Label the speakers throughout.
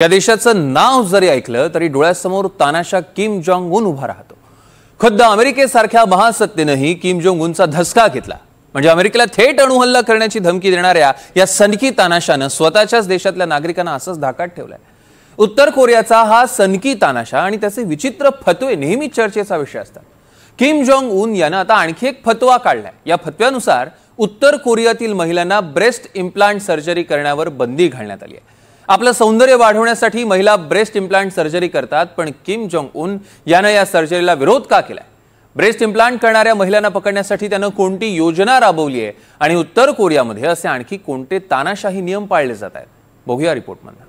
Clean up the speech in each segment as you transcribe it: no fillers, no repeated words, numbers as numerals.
Speaker 1: या देशाचं नाव जरी ऐकलं तरी डोळ्यासमोर तानाशा किम जोंग उन उभा राहतो। खुद्द अमेरिकेसारख्या महासत्तेनेही किम जोंग उनचा धसका घेतला। म्हणजे अमेरिकेला थेट अणुहल्ला करण्याची धमकी देणाऱ्या या सनकी तानाशाने स्वतःच्याच देशातल्या नागरिकांना असंच धाकात ठेवलाय। उत्तर कोरियाचा हा सनकी तानाशा आणि त्याचे विचित्र फतवे नेहमी चर्चेचा विषय असतात। किम जोंग उन यानं आता आणखी एक फतवा काढलाय। या फतव्यानुसार उत्तर कोरियातील महिलांना ब्रेस्ट इम्प्लांट सर्जरी करण्यावर बंदी घालण्यात आली आहे। आपलं सौंदर्य वाढवण्यासाठी महिला ब्रेस्ट इम्प्लांट सर्जरी करतात, पण किम जोंग उन यानं या सर्जरीला विरोध का केलाय? ब्रेस्ट इम्प्लांट करणाऱ्या महिलांना पकडण्यासाठी त्यानं कोणती योजना राबवली आहे आणि उत्तर कोरियामध्ये असे आणखी कोणते तानाशाही नियम पाळले जात आहेत? बघूया रिपोर्टमध्ये।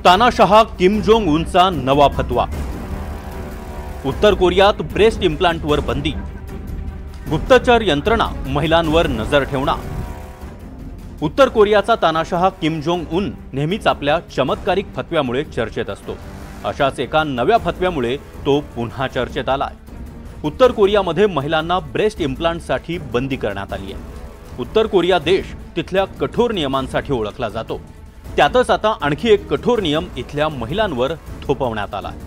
Speaker 2: तानाशाह किम जोंग उनचा नवा फतवा। उत्तर कोरियात ब्रेस्ट इम्प्लांटवर बंदी। गुप्तचर यंत्रणा महिलांवर नजर ठेवणार। उत्तर कोरियाचा तानाशाह किम जोंग उन नेहमीच आपल्या चमत्कारिक फतव्यामुळे चर्चेत असतो। अशाच एका नव्या फतव्यामुळे तो पुन्हा चर्चेत आलाय। उत्तर कोरियामध्ये महिलांना ब्रेस्ट इम्प्लांटसाठी बंदी करण्यात आली आहे। उत्तर कोरिया देश तिथल्या कठोर नियमांसाठी ओळखला जातो। त्यातच आता आणखी एक कठोर नियम इथल्या महिलांवर थोपवण्यात आलाय।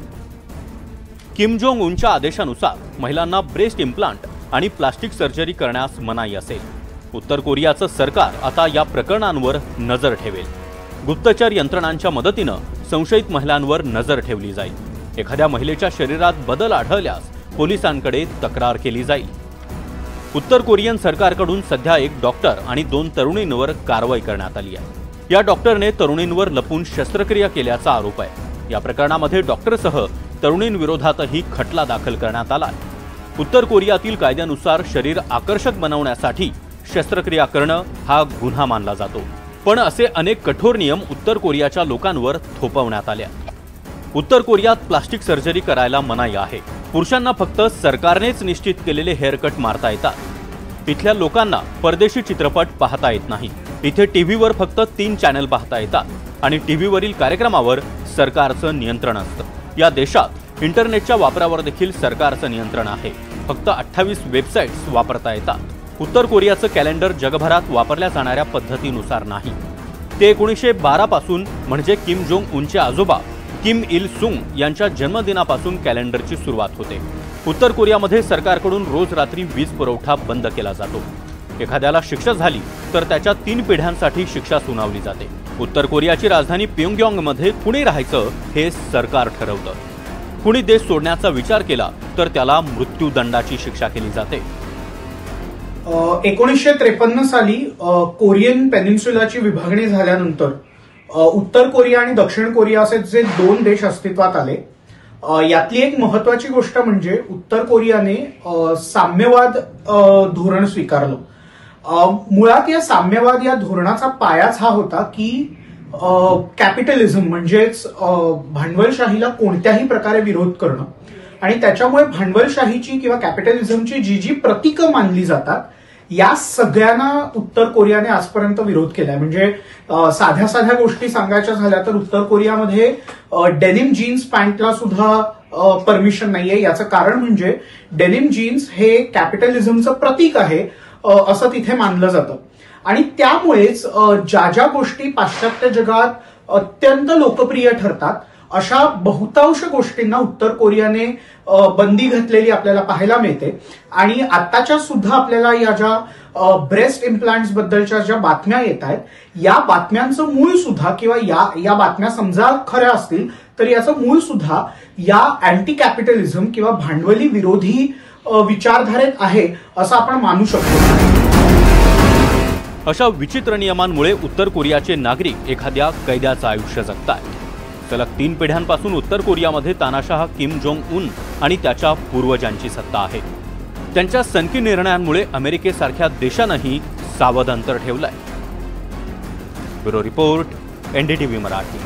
Speaker 2: किम जोंग उनच्या आदेशानुसार महिलांना ब्रेस्ट इम्प्लांट आणि प्लास्टिक सर्जरी करण्यास मनाई असेल। उत्तर कोरियाचं सरकार आता या प्रकरणांवर नजर ठेवेल। गुप्तचर यंत्रणांच्या मदतीने संशयित महिलांवर नजर ठेवली जाईल। एखाद्या महिलेच्या शरीरात बदल आढळल्यास पोलिसांकडे तक्रार केली जाईल। उत्तर कोरियन सरकारकडून सध्या एक डॉक्टर आणि 2 तरुणींवर कारवाई करण्यात आली आहे। या डॉक्टरने तरुणींवर लपून शस्त्रक्रिया केल्याचा आरोप आहे। या प्रकरणामध्ये डॉक्टरसह तरुणींविरोधातही खटला दाखल करण्यात आला आहे। उत्तर कोरियातील कायद्यानुसार शरीर आकर्षक बनवण्यासाठी शस्त्रक्रिया करणं हा गुन्हा मानला जातो, पण असे अनेक कठोर नियम उत्तर कोरियाच्या लोकांवर थोपवण्यात आले। उत्तर कोरियात प्लास्टिक सर्जरी करायला मनाई आहे। पुरुषांना फक्त सरकारनेच निश्चित केलेले हेअरकट मारता येतात। इथल्या लोकांना परदेशी चित्रपट पाहता येत नाही। इथे टीव्हीवर फक्त 3 चॅनल पाहता येतात आणि टीव्हीवरील कार्यक्रमावर सरकारचं नियंत्रण असतं। या देशात इंटरनेटच्या वापरावर देखील सरकारचं नियंत्रण आहे। फक्त 28 वेबसाईट्स वापरता येतात। उत्तर कोरियाचं कॅलेंडर जगभरात वापरल्या जाणाऱ्या पद्धतीनुसार नाही। ते 1912 पासून म्हणजे किम जोंग उनचे आजोबा किम इल सुंग यांच्या जन्मदिनापासून कॅलेंडरची सुरुवात होते। उत्तर कोरियामध्ये सरकारकडून रोज रात्री वीज पुरवठा बंद केला जातो। एखाद्याला शिक्षा झाली तर त्याच्या 3 पिढ्यांसाठी शिक्षा सुनावली जाते। उत्तर कोरियाची राजधानी प्योंगयांगमध्ये कुणी राहायचं हे सरकार ठरवतं। कुणी देश सोडण्याचा विचार केला तर त्याला मृत्यूदंडाची शिक्षा केली जाते।
Speaker 3: 1953 साली कोरियन पेनिन्सुलाची विभागणी झाल्यानंतर उत्तर कोरिया आणि दक्षिण कोरिया असे जे 2 देश अस्तित्वात आले। यातली एक महत्वाची गोष्ट म्हणजे उत्तर कोरियाने साम्यवाद धोरण स्वीकारलं। मुळात या साम्यवाद या धोरणाचा पायाच हा होता की कॅपिटलिझम म्हणजेच भांडवलशाहीला कोणत्याही प्रकारे विरोध करणं आणि त्याच्यामुळे भांडवलशाहीची किंवा कॅपिटलिझमची जी प्रतीकं मानली जातात या सगळ्यांना उत्तर कोरियाने आजपर्यंत विरोध केलाय। म्हणजे साध्या गोष्टी सांगायच्या झाल्या तर उत्तर कोरियामध्ये डेनिम जीन्स पॅन्टला सुद्धा परमिशन नाहीये। याचं कारण म्हणजे डेनिम जीन्स हे कॅपिटलिझमचं प्रतीक आहे असं तिथे मानलं जातं आणि त्यामुळेच ज्या गोष्टी पाश्चात्य जगात अत्यंत लोकप्रिय ठरतात अशा बहुतांश गोष्टींना उत्तर कोरियाने बंदी घातलेली आपल्याला पाहायला मिळते। आणि आताच्या सुद्धा आपल्याला या ज्या ब्रेस्ट इम्प्लांट्स बद्दलच्या ज्या बातम्या येत आहेत या बातम्यांचं मूळ सुद्धा किंवा या बातम्या समजा खऱ्या असतील तर याचं मूळ सुद्धा या अँटी कॅपिटलिझम किंवा भांडवली विरोधी विचारधारेत आहे असं आपण मानू शकतो।
Speaker 2: अशा विचित्र नियमांमुळे उत्तर कोरियाचे नागरिक एखाद्या कैद्याचं आयुष्य जगतात। सलग 3 पिढ्यांपासून उत्तर कोरियामध्ये तानाशाह किम जोंग उन आणि त्याच्या पूर्वजांची सत्ता आहे। त्यांच्या सनकी निर्णयांमुळे अमेरिकेसारख्या देशानंही सावध अंतर ठेवलंय। Bureau report, NDTV Marathi.